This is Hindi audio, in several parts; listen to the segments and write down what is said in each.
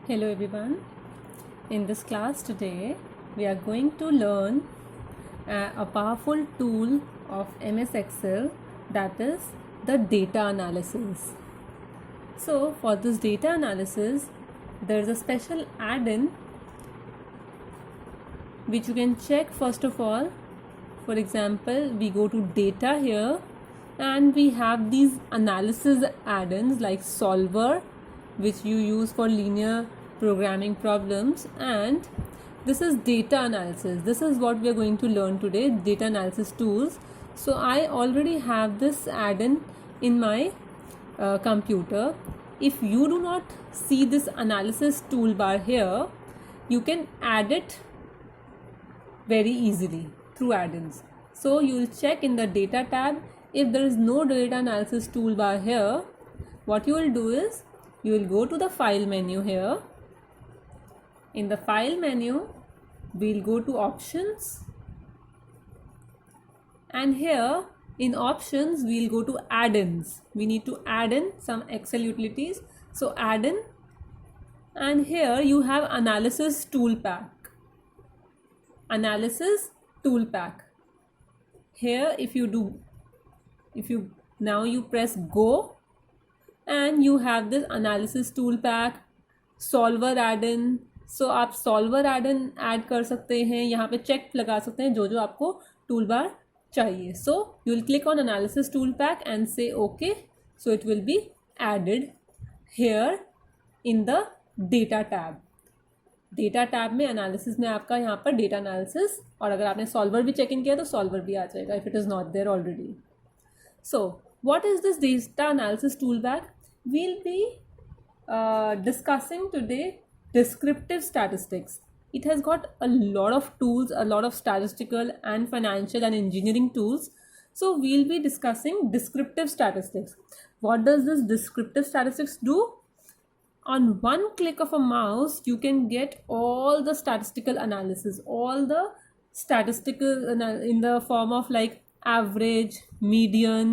Hello everyone. In this class today we are going to learn a powerful tool of MS Excel, that is the data analysis. So for this data analysis there is a special add-in which you can check. First of all, for example, we go to data here and we have these analysis add-ins like solver, which you use for linear programming problems, and this is data analysis. This is what we are going to learn today, data analysis tools. So I already have this add-in in my computer. If you do not see this analysis toolbar here, you can add it very easily through add-ins. So you will check in the data tab. If there is no data analysis toolbar here, what you will do is you will go to the file menu here. In the file menu, we'll go to options, and here in options we'll go to add-ins. We need to add in some Excel utilities, so add in, and here you have analysis tool pack. Analysis tool pack. Here if you now you press go and you have this analysis tool pack, solver add-in. So आप solver add-in add कर सकते हैं, यहाँ पे check लगा सकते हैं जो आपको toolbar चाहिए. So you will click on analysis tool pack and say OK. So it will be added here in the data tab. Data tab में एनालिसिस में आपका यहाँ पर डेटा एनालिसिस, और अगर आपने सॉल्वर भी चेक इन किया तो सॉल्वर भी आ जाएगा if it is not there already. So what is this data analysis tool bag? We'll be discussing today descriptive statistics. It has got a lot of tools, a lot of statistical and financial and engineering tools. So we'll be discussing descriptive statistics. What does this descriptive statistics do? On one click of a mouse, you can get all the statistical analysis, all the statistical in the form of like average, median,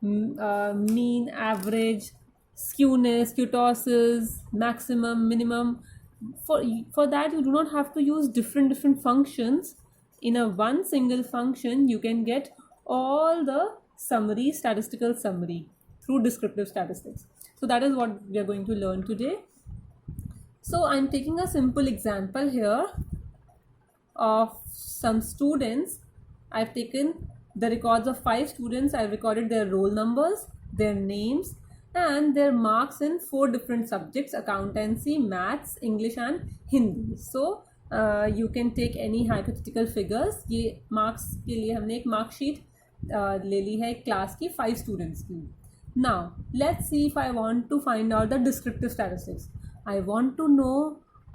mean, average, skewness, kurtosis, maximum, minimum. For that you do not have to use different functions. In a one single function you can get all the summary, statistical summary through descriptive statistics. So that is what we are going to learn today. So I'm taking a simple example here of some students. I've taken the records of 5 students. I've recorded their roll numbers, their names, and their marks in 4 different subjects: accountancy, maths, English and Hindi. So you can take any hypothetical figures. ये marks के लिए हमने एक mark sheet ले ली है क्लास की 5 students की. Now let's see if I want to find out the descriptive statistics. I want to know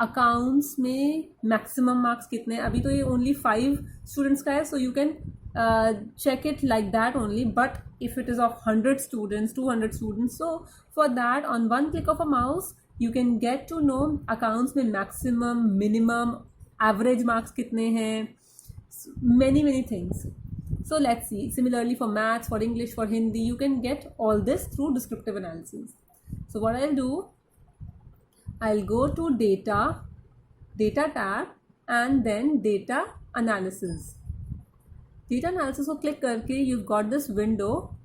accounts में maximum marks कितने. अभी तो ये only 5 students का है, so you can check it like that only. But if it is of 100 students, 200 students, so for that on one click of a mouse you can get to know accounts में maximum, minimum, average marks कितने हैं, many things. So let's see. Similarly for maths, for English, for Hindi, you can get all this through descriptive analysis. So what I'll do, I'll go to data tab, and then data analysis. Data analysis को click करके you've got this window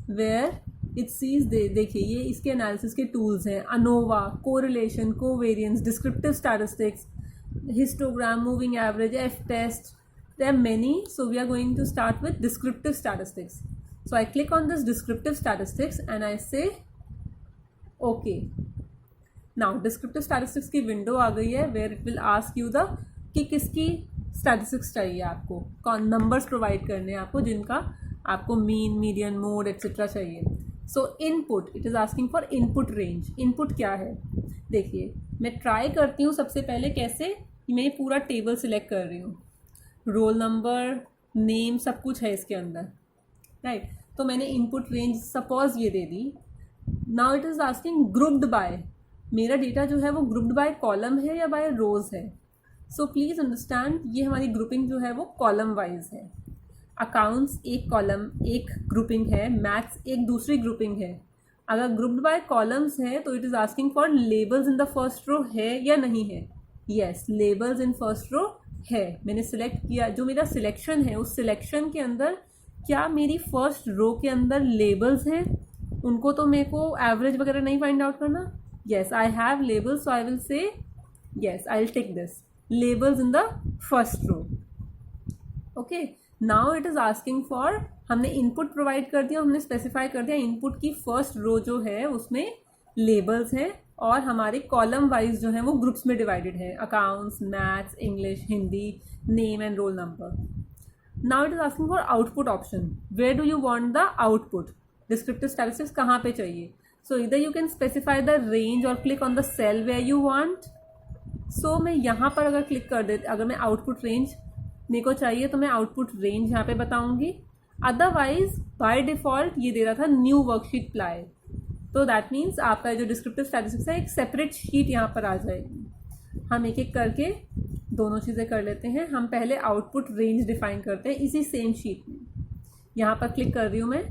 where it sees, देखिए ये इसके analysis के tools हैं: ANOVA, correlation, covariance, descriptive statistics, histogram, moving average, F-test. There are many, so we are going to start with descriptive statistics. So I click on this descriptive statistics and I say OK. Now descriptive statistics की window आ गई है where it will ask you the कि किसकी statistics चाहिए आपको, कौन numbers provide करने हैं आपको जिनका आपको mean, median, mode etc. चाहिए. So input, it is asking for input range. Input क्या है? देखिए मैं try करती हूँ सबसे पहले कैसे. मैं पूरा table select कर रही हूँ, रोल नंबर, नेम, सब कुछ है इसके अंदर, राइट. तो मैंने इनपुट रेंज सपोज ये दे दी. Now it is asking grouped by. मेरा डेटा जो है वो ग्रुप्ड बाय कॉलम है या बाय रोज है. सो प्लीज़ अंडरस्टैंड, ये हमारी ग्रुपिंग जो है वो कॉलम वाइज है. अकाउंट्स एक कॉलम एक ग्रुपिंग है, मैथ्स एक दूसरी ग्रुपिंग है, अगर ग्रुप्ड बाय कॉलम्स है तो it is asking for labels in the first row है या नहीं है. Yes, labels in first row है. मैंने सिलेक्ट किया, जो मेरा सिलेक्शन है उस सिलेक्शन के अंदर क्या मेरी फर्स्ट रो के अंदर लेबल्स हैं. उनको तो मेरे को एवरेज वगैरह नहीं फाइंड आउट करना. Yes, I have labels, so I will say yes, I will take this labels in the first row. Okay, now it is asking for, हमने इनपुट प्रोवाइड कर दिया, हमने स्पेसिफाई कर दिया इनपुट की फर्स्ट रो जो है उसमें लेबल्स हैं और हमारे कॉलम वाइज जो है वो ग्रुप्स में डिवाइडेड है. Accounts, maths, English, Hindi, name and roll number. Now it is asking for output option. Where do you want the output? Descriptive statistics कहाँ पे चाहिए? सो इधर you can specify the range और click on the cell where you want. So मैं यहाँ पर अगर क्लिक कर देती, अगर मैं आउटपुट रेंज मेरे को चाहिए तो मैं आउटपुट रेंज यहाँ पे बताऊंगी. अदरवाइज बाय डिफॉल्ट ये दे रहा था न्यू वर्कशीट प्लाई. तो दैट मीन्स आपका जो डिस्क्रिप्टिव स्टैटिस्टिक्स है एक सेपरेट शीट यहाँ पर आ जाएगी. हम एक एक करके दोनों चीज़ें कर लेते हैं. हम पहले आउटपुट रेंज डिफाइन करते हैं इसी सेम शीट में. यहाँ पर क्लिक कर रही हूँ मैं.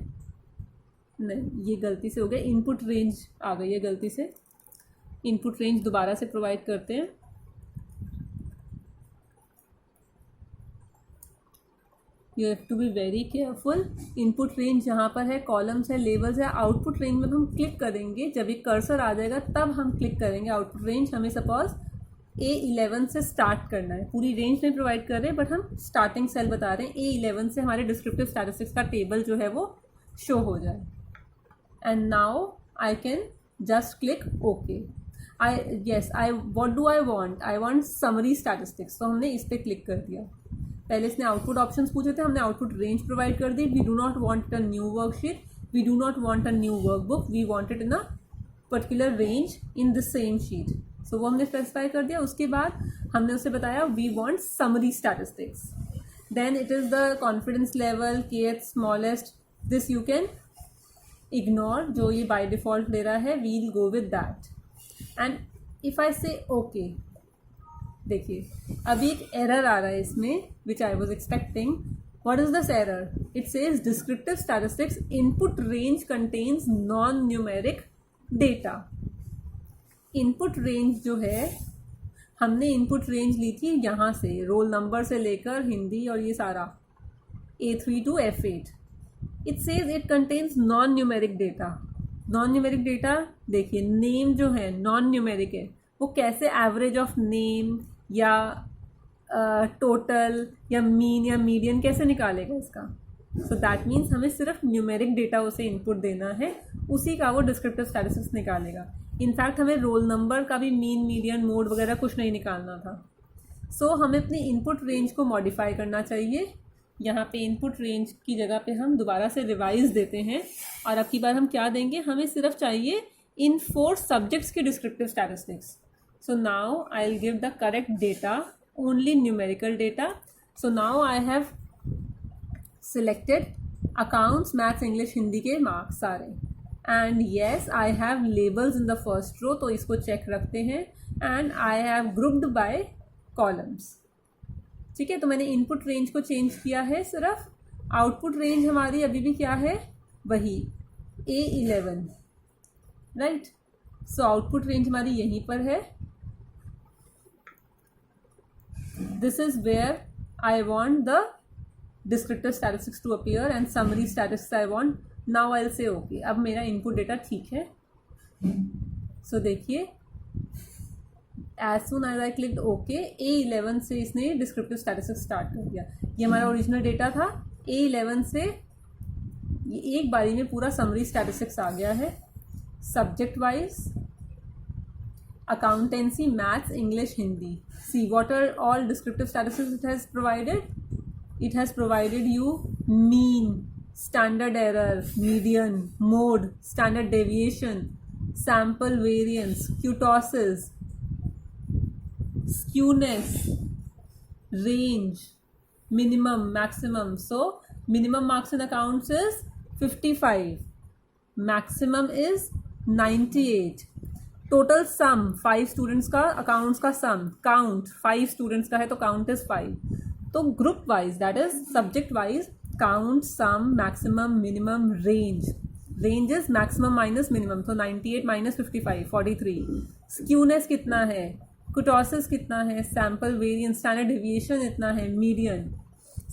नहीं, ये गलती से हो गया, इनपुट रेंज आ गई है गलती से. इनपुट रेंज दोबारा से प्रोवाइड करते हैं. You have to be very careful. Input range यहाँ पर है, कॉलम्स है, लेबल्स है. आउटपुट रेंज में हम क्लिक करेंगे, जब ये कर्सर आ जाएगा तब हम क्लिक करेंगे आउटपुट रेंज. हमें सपोज A11 से स्टार्ट करना है. पूरी रेंज नहीं प्रोवाइड कर रहे बट हम स्टार्टिंग सेल बता रहे हैं. A11 से हमारे डिस्क्रिप्टिव स्टैटिस्टिक्स का टेबल जो है वो शो हो जाए. And now I can just click okay. What do I want? I want summary statistics. तो हमने इस पर क्लिक कर दिया. पहले इसने आउटपुट ऑप्शंस पूछे थे, हमने आउटपुट रेंज प्रोवाइड कर दी. We do not want a new worksheet, we do not want a new workbook, we want it in a particular range in the same sheet. So वो हमने स्पेसिफाई कर दिया. उसके बाद हमने उसे बताया we want summary statistics. Then it is the confidence level, kth smallest. This you can ignore, जो ये बाय डिफॉल्ट ले रहा है. We'll go with that. And if I say okay, देखिए अभी एक एरर आ रहा है इसमें which I was expecting. What is this error? It says descriptive statistics input range contains non numeric data. Input range जो है, हमने इनपुट रेंज ली थी यहाँ से, रोल नंबर से लेकर हिंदी और ये सारा A3 to F8. It says it contains non numeric data. Non numeric data देखिए, नेम जो है नॉन न्यूमेरिक है, वो कैसे एवरेज ऑफ नेम या टोटल या मीन या मीडियन कैसे निकालेगा इसका? सो दैट मीन्स हमें सिर्फ न्यूमेरिक डेटा उसे इनपुट देना है, उसी का वो डिस्क्रिप्टिव स्टैटिस्टिक्स निकालेगा. इनफैक्ट हमें रोल नंबर का भी मीन, मीडियन, मोड वगैरह कुछ नहीं निकालना था. सो हमें अपनी इनपुट रेंज को मॉडिफाई करना चाहिए. यहाँ पे इनपुट रेंज की जगह पे हम दोबारा से रिवाइज देते हैं और अब की बार हम क्या देंगे, हमें सिर्फ चाहिए इन 4 सब्जेक्ट्स की descriptive statistics. So now I'll give the correct data, only numerical data. So now I have selected accounts, maths, English, Hindi के marks सारे. And yes, I have labels in the first row, तो इसको check रखते हैं. And I have grouped by columns. ठीक है, तो मैंने इनपुट रेंज को चेंज किया है सिर्फ. आउटपुट रेंज हमारी अभी भी क्या है, वही A11, right. So output range हमारी यहीं पर है. This is where I want the descriptive statistics to appear and summary statistics I want. Now I'll say okay. अब मेरा input data ठीक है. So देखिए, as soon as I clicked OK, A11 से इसने descriptive statistics start कर दिया. ये हमारा ओरिजिनल डेटा था. A11 से ये एक बारी में पूरा summary statistics आ गया है. Subject wise, accountancy, maths, English, Hindi. See what are all descriptive statistics it has provided. It has provided you mean, standard error, median, mode, standard deviation, sample variance, kurtosis, skewness, range, minimum, maximum. So minimum marks in accounts is 55, maximum is 98. Total sum 5 students का, अकाउंट्स का सम, काउंट 5 स्टूडेंट्स का है तो काउंट इज 5. तो group wise, that is subject wise, count, sum, maximum, minimum, range. Range is maximum minus minimum, तो 98 माइनस 55 43. स्क्यूनेस कितना है, कुटोसिस कितना है, सैम्पल वेरिएंस स्टैंडर्ड डेविएशन इतना है, median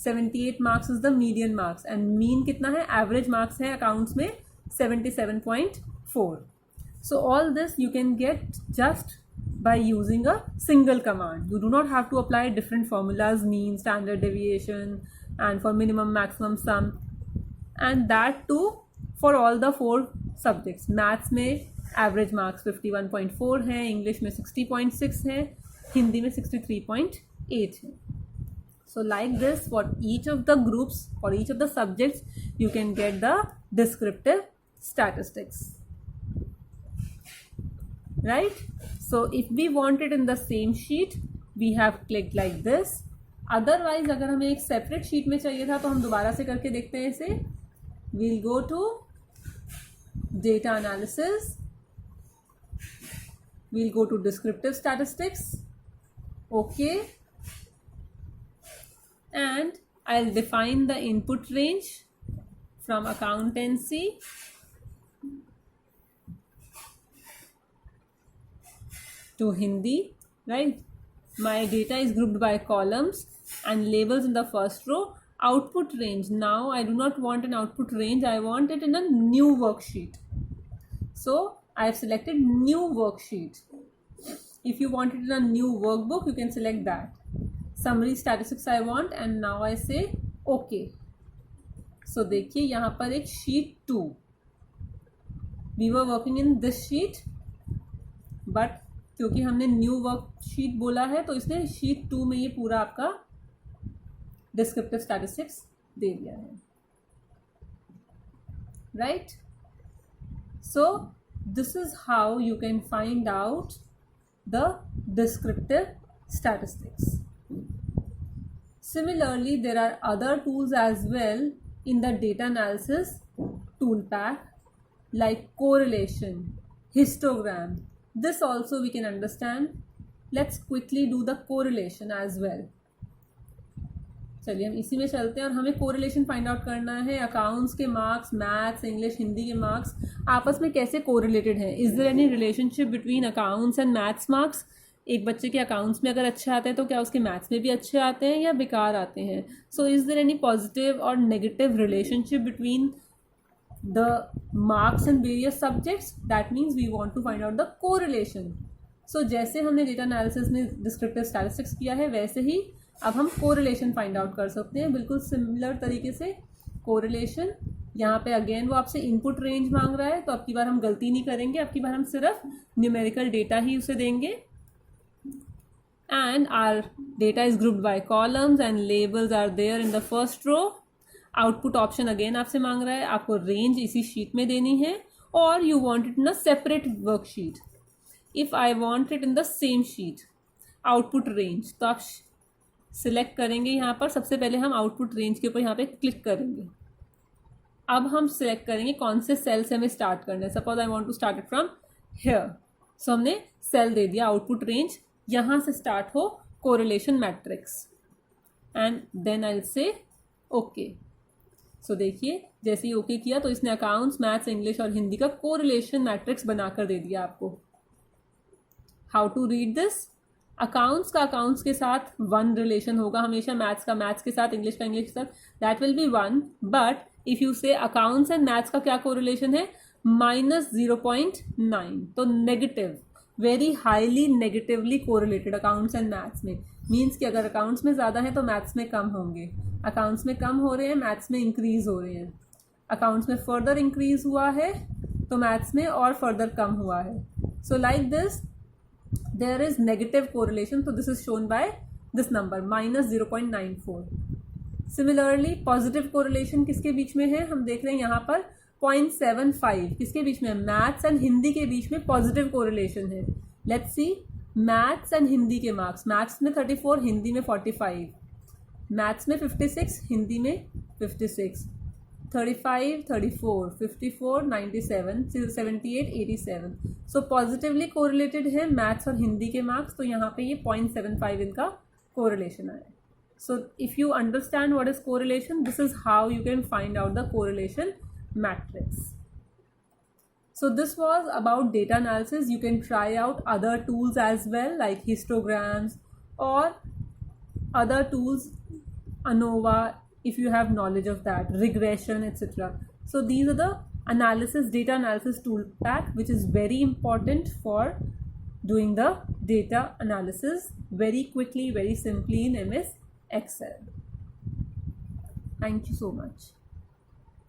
78 marks is the median marks, and mean कितना है, एवरेज मार्क्स है अकाउंट्स में 77.4. So all this you can get just by using a single command. You do not have to apply different formulas, mean, standard deviation, and for minimum, maximum, sum, and that too for all the 4 subjects. Maths में average marks 51.4 है, English में 60.6 है, हिंदी में 63.8 है. So like this, for each of the groups, for each of the subjects, you can get the descriptive statistics. Right? So if we want it in the same sheet, we have clicked like this. Otherwise अगर हमें एक separate sheet में चाहिए था तो हम दोबारा से करके देखते हैं इसे. We'll go to data analysis. We'll go to descriptive statistics. Okay. And I'll define the input range from accountancy to Hindi, right? My data is grouped by columns and labels in the first row. Output range. Now I do not want an output range. I want it in a new worksheet. So I have selected new worksheet. If you want it in a new workbook, you can select that. Summary statistics I want, and now I say OK. So देखिए यहाँ पर एक sheet 2. We were working in this sheet, but क्योंकि हमने न्यू वर्कशीट बोला है तो इसने शीट 2 में ये पूरा आपका डिस्क्रिप्टिव स्टैटिस्टिक्स दे दिया है. Right? So this is how you can find out the descriptive statistics. Similarly, there are other tools as well in the data analysis tool pack, like correlation, histogram. This also we can understand. Let's quickly do the correlation as well. चलिए हम इसी में चलते हैं और हमें कोरिलेशन फाइंड आउट करना है. अकाउंट्स के मार्क्स, मैथ्स, इंग्लिश, हिंदी के मार्क्स आपस में कैसे कोरिलेटेड हैं. Is there any relationship between accounts and maths marks. एक बच्चे के अकाउंट्स में अगर अच्छे आते हैं तो क्या उसके मैथ्स में भी अच्छे आते हैं या बेकार आते हैं. So is there any positive और negative relationship between the marks in various subjects. That means we want to find out the correlation. So जैसे हमने data analysis में descriptive statistics किया है वैसे ही अब हम correlation find out कर सकते हैं. बिल्कुल similar तरीके से correlation. यहाँ पे again वो आपसे input range मांग रहा है तो अब की बार हम गलती नहीं करेंगे. अब की बार हम सिर्फ numerical data ही उसे देंगे. And our data is grouped by columns and labels are there in the first row. Output option again आपसे मांग रहा है, आपको रेंज इसी शीट में देनी है और you want it in a separate worksheet. If I want it in the same sheet output range, तो आप सिलेक्ट करेंगे यहाँ पर. सबसे पहले हम आउटपुट रेंज के ऊपर यहाँ पे क्लिक करेंगे. अब हम सिलेक्ट करेंगे कौन से सेल से हमें स्टार्ट करना है. Suppose I want to start it from here. So हमने सेल दे दिया आउटपुट रेंज. यहाँ से स्टार्ट हो correlation matrix and then I say okay. सो देखिए जैसे ही ओके किया तो इसने अकाउंट्स, मैथ्स, इंग्लिश और हिंदी का कोरिलेशन मैट्रिक्स बनाकर दे दिया आपको. How to read this. Accounts का अकाउंट्स के साथ 1 रिलेशन होगा हमेशा. मैथ्स का मैथ्स के साथ, इंग्लिश का इंग्लिश के साथ, that will be 1. But if you से अकाउंट्स एंड मैथ्स का क्या कोरिलेशन है, -0.9. तो negative, very highly negatively correlated accounts and maths में. मीन्स कि अगर अकाउंट्स में ज़्यादा है तो मैथ्स में कम होंगे. अकाउंट्स में कम हो रहे हैं, मैथ्स में इंक्रीज हो रहे हैं. अकाउंट्स में फर्दर इंक्रीज हुआ है तो मैथ्स में और फर्दर कम हुआ है. So like this there is negative correlation. तो this is shown by this number -0.94. Similarly positive correlation किसके बीच में है, हम देख रहे हैं यहाँ पर 0.75. किसके बीच में है, मैथ्स एंड हिंदी के बीच में पॉजिटिव कोरिलेशन है. Let's see maths and Hindi के मार्क्स. मैथ्स में 34, हिंदी में 45. मैथ्स में 56, हिंदी में 56. 35, 34, 54, 97, 78, 87. सो पॉजिटिवली कोरिलेटेड है मैथ्स और हिंदी के मार्क्स. तो यहाँ पे ये 0.75 इनका कोरिलेशन आया. So if you understand what is correlation, this is how you can find out the correlation matrix. So this was about data analysis. You can try out other tools as well, like histograms or other tools, ANOVA, if you have knowledge of that, regression, etc. So these are the data analysis tool pack, which is very important for doing the data analysis very quickly, very simply in MS Excel. Thank you so much.